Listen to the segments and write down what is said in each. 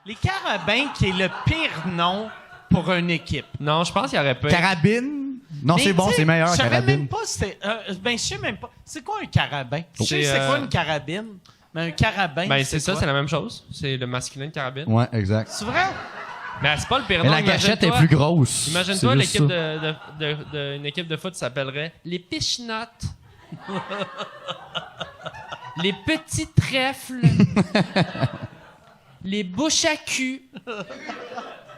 Les carabins, qui est le pire nom pour une équipe. Non, je pense qu'il y aurait pas. Carabine? Non, Mais c'est bon, tu sais, c'est meilleur, je savais carabine. même pas c'était... je sais même pas. C'est quoi un carabin? Je sais C'est, c'est quoi une carabine, mais un carabin, Ben, c'est ça, quoi? c'est la même chose. C'est le masculin de carabine. Ouais, exact. C'est vrai? Mais c'est pas le pire Mais nom. la gâchette est Imagine-toi- plus grosse. Imagine-toi C'est juste l'équipe ça. une équipe de foot s'appellerait les Pichenottes. Les petits trèfles. Les bouches à cul.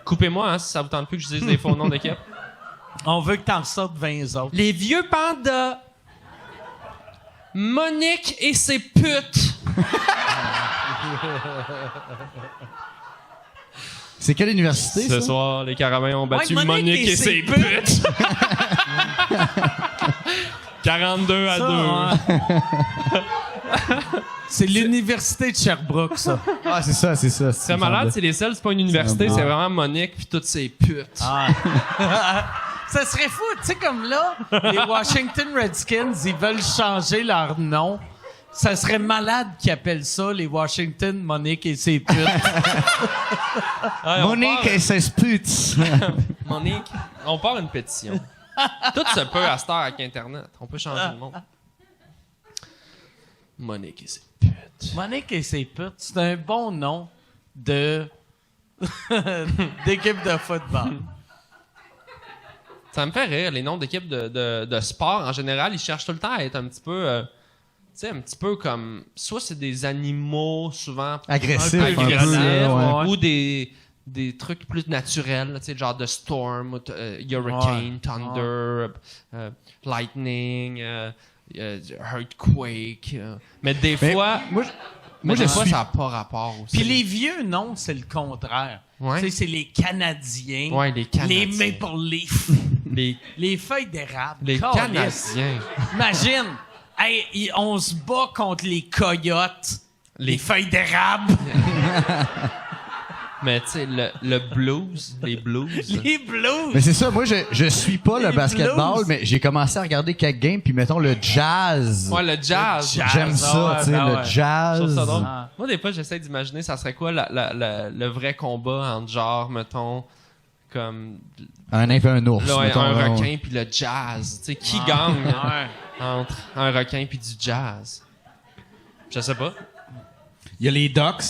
Coupez-moi hein, si ça vous tente plus que je dise des faux noms d'équipe. On veut que t'en sortes 20 autres. Les vieux pandas. Monique et ses putes. C'est quelle université, Ce ça? soir, les Carabins ont battu Ouais, Monique et ses putes. 42 à 2. C'est l'université de Sherbrooke, ça. Ah, c'est ça, c'est ça. C'est malade, c'est les seuls, c'est pas une université, c'est vraiment Monique puis toutes ses putes. Ah. Ça serait fou, tu sais, comme là, les Washington Redskins, ils veulent changer leur nom. Ça serait malade qu'ils appellent ça les Washington Monique et ses putes. Ouais, on Monique part- et ses putes. Monique, on part une pétition. Tout se peut à cette heure avec Internet. On peut changer le monde. Monique et ses putes. Monique et ses putes, c'est un bon nom de d'équipe de football. Ça me fait rire, les noms d'équipes de sport, en général, ils cherchent tout le temps à être un petit peu... tu sais, un petit peu comme... Soit c'est des animaux, souvent... Agressif, un un peu peu, agressifs, ouais. ou des trucs plus naturels, tu sais, genre de storm, ou hurricane, Ouais. thunder, lightning, earthquake. Mais des Mais fois... moi, Mais je des fois, suis- ça n'a pas rapport aussi. Puis les vieux noms, c'est le contraire. Ouais. Tu sais, c'est les Canadiens, Ouais, les Canadiens. les Maple Leafs, Les, les feuilles d'érable. les Calisse. Canadiens. Imagine, hey, on se bat contre les coyotes, les Les- feuilles d'érable, Mais tu sais, le blues, les blues... les blues. Mais c'est ça, moi, je suis pas le Les basketball, blues. mais j'ai commencé à regarder quelques games, puis mettons le jazz. Ouais, le jazz. Le jazz. J'aime ça, ouais, tu sais, ben le ouais. Je jazz. trouve ça drôle. Ah. Moi, des fois, j'essaie d'imaginer ça serait quoi le vrai combat entre genre, mettons, comme Un nymphe et un ours. là, mettons, un là, requin ouais. puis le jazz. Tu sais, qui gagne Ouais. entre un requin puis du jazz? Je sais pas. Il y a les Ducks.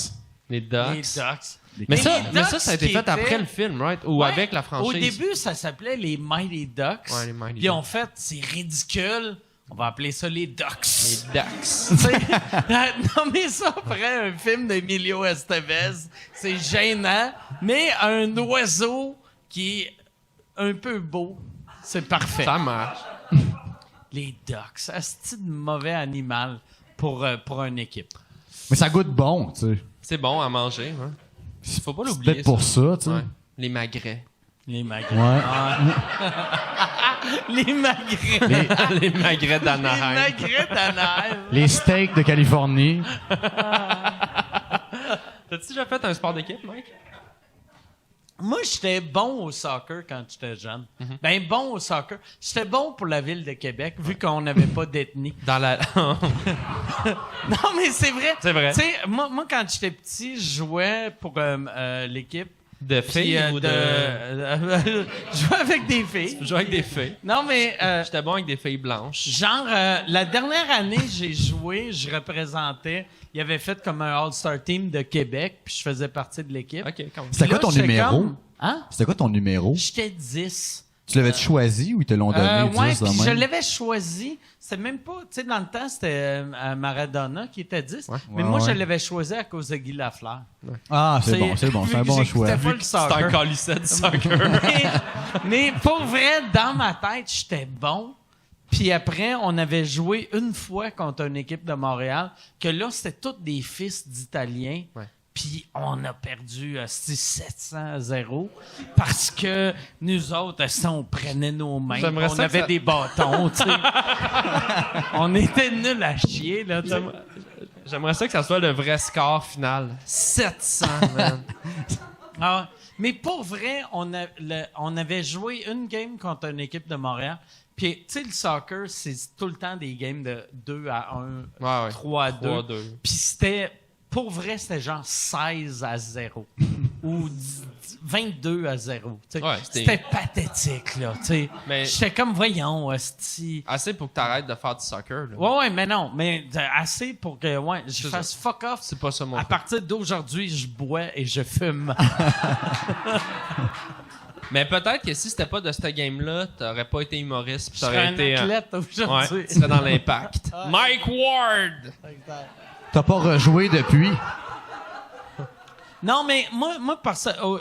Les Les Ducks. Ducks. Mais les ça, Ducks ça a été qui fait étaient- après le film, right? Ou Ouais. avec la franchise. Au début, ça s'appelait les Mighty Ducks. Ouais, les Mighty Puis Ducks. en fait, c'est ridicule. On va appeler ça les Ducks. Les Ducks. Tu sais, nommer ça après un film d'Emilio Estevez, c'est gênant, mais un oiseau qui est un peu beau, c'est parfait. Ça marche. Les Ducks, c'est de mauvais animal pour une équipe. Mais ça goûte bon, tu sais. C'est bon à manger. Hein? Faut pas C'est l'oublier. peut-être pour ça, tu sais. Ouais. Les magrets. Les magrets. Ouais. Les magrets. Les magrets Les d'Anaheim. magrets d'Anaheim. Les steaks de Californie. T'as-tu déjà fait un sport d'équipe, Mike? Moi, j'étais bon au soccer quand j'étais jeune. Mhm. Ben, bon au soccer. J'étais bon pour la ville de Québec, vu qu'on n'avait pas d'ethnie. Dans la... Non, mais c'est vrai. C'est vrai. Tu sais, moi, quand j'étais petit, je jouais pour l'équipe. de Puis, filles ou de... je jouais avec des filles. Je jouais avec des filles. Non, mais J'étais bon avec des filles blanches. genre, la dernière année, j'ai joué, je représentais. Il avait fait comme un All-Star Team de Québec, puis je faisais partie de l'équipe. OK, quand même. C'était quoi Là, ton j'étais numéro? comme- Hein? C'était quoi ton numéro? J'étais 10. Tu l'avais choisi ou ils te l'ont donné? Ouais, 10 de puis je même? l'avais choisi. C'était même pas, tu sais, dans le temps, c'était Maradona qui était 10. Ouais. Mais Ouais, moi, je ouais. l'avais choisi à cause de Guy Lafleur. Ah, c'est C'est- bon, c'est bon. C'est un vu bon que choix. j'écoutais pas le C'est un soccer. calisset de soccer. mais pour vrai, dans ma tête, j'étais bon. Puis après, on avait joué une fois contre une équipe de Montréal, que là, c'était tous des fils d'Italiens. Ouais. Puis on a perdu 700-0 parce que nous autres, on prenait nos mains. J'aimerais On ça que avait ça- des bâtons, tu sais. On était nuls à chier, là. tu sais. J'aimerais ça que ça soit le vrai score final. 700, man. Ah, mais pour vrai, on avait joué une game contre une équipe de Montréal. Puis, tu sais, le soccer, c'est tout le temps des games de 2-1, Ouais, ouais. 3-2. 3-2. Puis c'était pour vrai, c'était genre 16-0 ou 22-0. Ouais, c'était pathétique, là. Mais- J'étais comme, voyons, hostie. Assez pour que t'arrêtes de faire du soccer. Là. Ouais, mais non. Mais assez pour que je C'est fasse fuck off. C'est pas ça mon À truc. partir d'aujourd'hui, je bois et je fume. Mais peut-être que si c'était pas de cette game-là, t'aurais pas été humoriste. Puis Je serais t'aurais un été. athlète aujourd'hui. Ouais, tu serais dans l'impact. Mike Ward! T'as pas rejoué depuis? Non, mais moi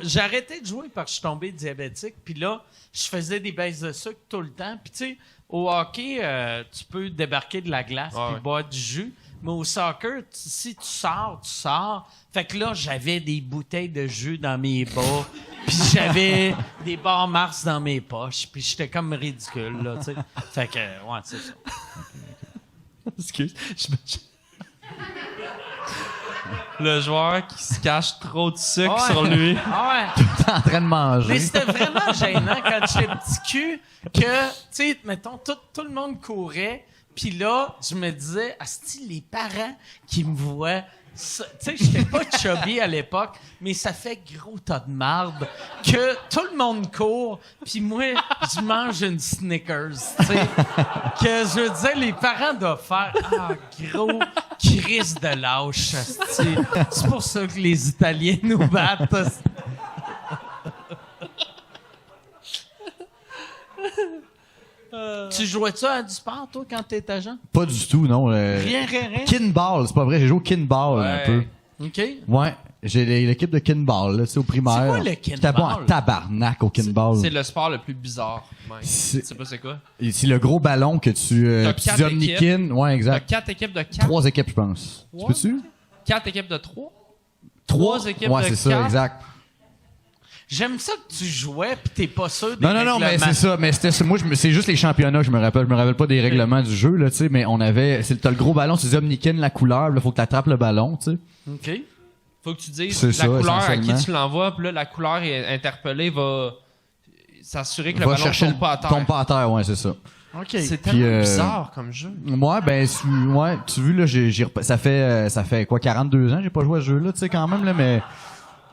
j'ai arrêté de jouer parce que je suis tombé diabétique. Puis là, je faisais des baisses de sucre tout le temps. Puis tu sais, au hockey, tu peux débarquer de la glace Ah puis ouais. boire du jus. Mais au soccer, si tu sors, tu sors. Fait que là, j'avais des bouteilles de jus dans mes bas. Puis j'avais des barres Mars dans mes poches. Puis j'étais comme ridicule, là, tu sais. Fait que, ouais, c'est ça. Excuse. Le joueur qui se cache trop de sucre Ah ouais. sur lui. Ah ouais. T'es en train de manger. Mais c'était vraiment gênant quand j'étais petit cul que, tu sais, mettons, tout le monde courait. Puis là, je me disais, asti, les parents qui me voient, tu sais, j'étais pas chubby à l'époque, mais ça fait gros tas de marde que tout le monde court, puis moi, je mange une Snickers, tu sais. Que je disais, les parents doivent faire, gros crise de lâche, asti. C'est pour ça que les Italiens nous battent, asti. Tu jouais-tu à du sport, toi, quand t'étais jeune? Pas du tout, non. Rien. Kinball, c'est pas vrai. J'ai joué au kinball un peu. OK. Ouais. J'ai l'équipe de kinball, là, tu sais, au primaire. C'est quoi le kinball? J'étais bon en tabarnak au kinball. C'est le sport le plus bizarre, Mike. C'est- Tu sais pas c'est quoi? Et c'est le gros ballon que tu... T'as puis tu 4 dis Omnikin. Ouais, T'as exact. 4 équipes de 4. 3 équipes, je pense. Tu peux-tu? 4 équipes de 3. 3 équipes ouais, de c'est ça, quatre. exact. J'aime ça que tu jouais pis t'es pas sûr des Non, mais règlements. c'est ça. Mais c'est juste les championnats que je me rappelle. Je me rappelle pas des règlements du jeu, là, tu sais, mais on avait, t'as le gros ballon, tu dis Omnikin, la couleur, là, faut que t'attrapes le ballon, tu sais. OK. Faut que tu dises C'est la ça, couleur à qui essentiellement. tu l'envoies, puis là, la couleur est interpellée va s'assurer que le Va ballon chercher tombe pas à terre. tombe pas à terre, ouais, c'est ça. OK. C'est Puis, tellement bizarre comme jeu. Ouais, ben, tu vu, là, ça fait quoi, 42 ans, j'ai pas joué à ce jeu-là, tu sais, quand même, là, mais,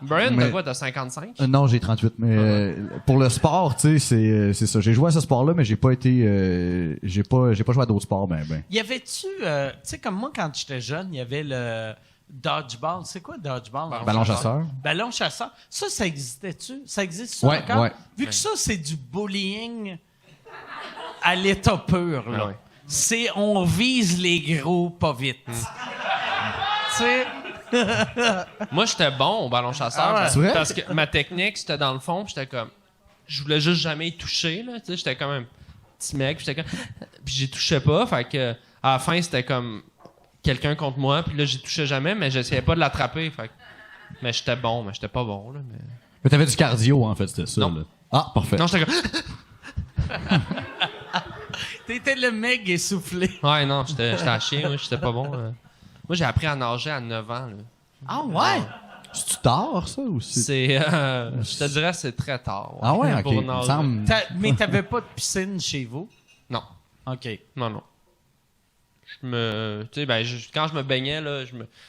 Brian, Mais- t'as quoi? T'as 55? non, j'ai 38, mais, pour le sport, tu sais, c'est ça. J'ai joué à ce sport-là, mais j'ai pas joué à d'autres sports, ben. Y avait-tu... tu sais, comme moi, quand j'étais jeune, il y avait le dodgeball. C'est quoi dodgeball? Ballon chasseur. Ballon chasseur. Ça existait-tu? Ça existe Ouais, encore? ouais. Vu que ça, c'est du bullying à l'état pur, là. Ah ouais. C'est on vise les gros pas vite. Tu sais... Moi, j'étais bon au ballon chasseur. Ah ouais. parce, C'est vrai? parce que ma technique, c'était dans le fond, puis j'étais comme... Je voulais juste jamais y toucher, là. Tu sais, j'étais comme un petit mec, puis j'étais comme... Puis j'y touchais pas, fait que... À la fin, c'était comme... Quelqu'un contre moi, puis là, j'y touchais jamais, mais j'essayais pas de l'attraper, fait que... Mais j'étais bon, mais j'étais pas bon, là. Mais t'avais du cardio, en fait, c'était ça, Non. là. Ah, parfait. Non, j'étais comme... T'étais le mec essoufflé. Ouais, non, j'étais à chier, moi, j'étais pas bon. Moi, j'ai appris à nager à 9 ans, là. Ah ouais? C'est-tu tard, ça, ou c'est... C'est... je te dirais, c'est très tard. Ah ouais, ok. pour Il me nager. semble... Mais t'avais pas de piscine chez vous? Non. OK. Non. Tu sais, ben, quand je me baignais, là,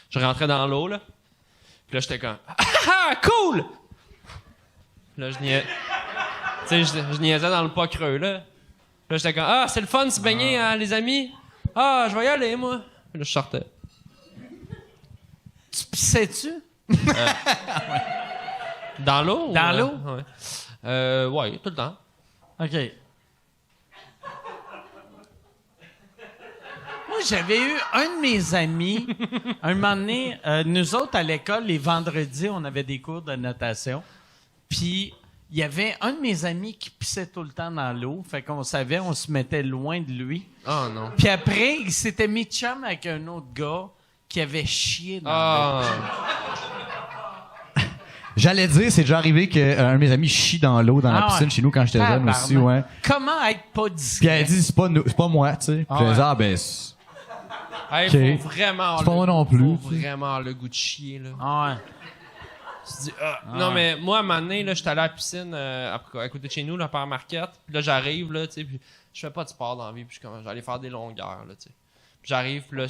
je rentrais dans l'eau, là. Puis là, j'étais comme, ah, cool! Là, tu sais, je niaisais dans le pas creux, là. Là, j'étais comme, ah, c'est le fun de se baigner, hein, les amis. Ah, je vais y aller, moi. Puis là, je sortais. Tu pissais-tu? Dans l'eau? Dans l'eau? Ouais. Ouais, tout le temps. OK. Moi, j'avais eu un de mes amis, un moment donné, nous autres, à l'école, les vendredis, on avait des cours de natation. Puis, il y avait un de mes amis qui pissait tout le temps dans l'eau. Fait qu'on savait, on se mettait loin de lui. Oh, non. Puis après, il s'était mis chum avec un autre gars qui avait chié dans l'eau. Ah. J'allais dire, c'est déjà arrivé qu'un de mes amis chie dans l'eau dans la Ah piscine ouais. chez nous quand j'étais jeune Tabarnak. aussi, ouais. Comment être pas Puis discret? elle dit, c'est pas moi, tu sais. Puis elle dit, ah, ben, Hey, Ok. faut vraiment avoir C'est pas moi non plus, Faut tu sais. vraiment avoir le goût de chier, là. Ah ouais. Tu te dis, non, mais moi, à un moment donné, là, j'étais allé à la piscine à côté de chez nous, là, par Marquette. Puis là, j'arrive, là, tu sais, puis je fais pas de sport dans la vie, puis je suis comme, j'allais faire des longueurs, là, tu sais. Puis j'arrive, puis là,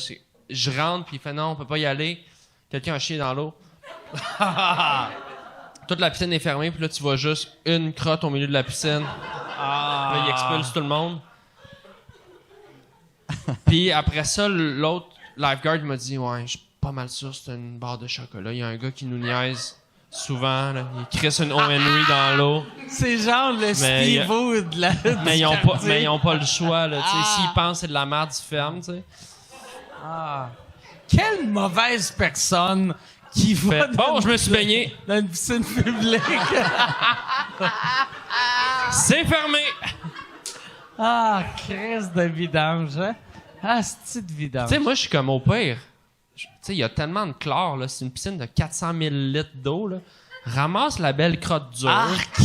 je rentre, puis il fait, non, on peut pas y aller. quelqu'un a chié dans l'eau. Toute la piscine est fermée, puis là, tu vois juste une crotte au milieu de la piscine. Là, il expulse tout le monde. Puis après ça, l'autre lifeguard m'a dit « Ouais, je suis pas mal sûr que c'est une barre de chocolat. Il y a un gars qui nous niaise souvent. Là. Il crisse une O. Henry dans l'eau. C'est genre le Steve-O de la... Mais ils ont pas le choix. Là, s'ils pensent que c'est de la merde, ils ferment. T'sais. Quelle mauvaise personne qui va Bon, je me suis baigné. dans une piscine publique. C'est fermé! Ah, Christ de vidange, hein? Ah, c'est de vidange. Tu sais, moi, je suis comme au pire. Tu sais, il y a tellement de chlore, là. C'est une piscine de 400 000 litres d'eau, là. Ramasse la belle crotte dure. Arc!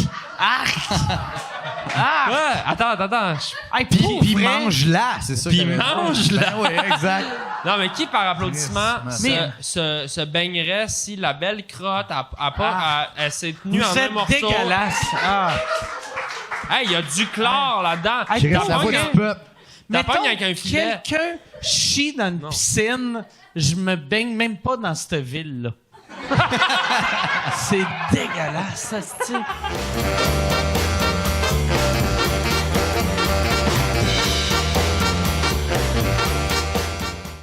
Ouais, attends. Hey, Puis vrai, mange-la, c'est ça. Puis mange-la. Oui, exact. Non, mais qui, par applaudissement, Mais- se baignerait si la belle crotte elle s'est tenue vous en un êtes morceau? dégueulasse. Ah. Hey, il y a du chlore là-dedans. Hey, Qui t'as reste la pas voix gagné. du peuple. Mettons, pognes avec un filet. quelqu'un chie dans une piscine, je me baigne même pas dans cette ville-là. C'est dégueulasse, ça, c'est-tu?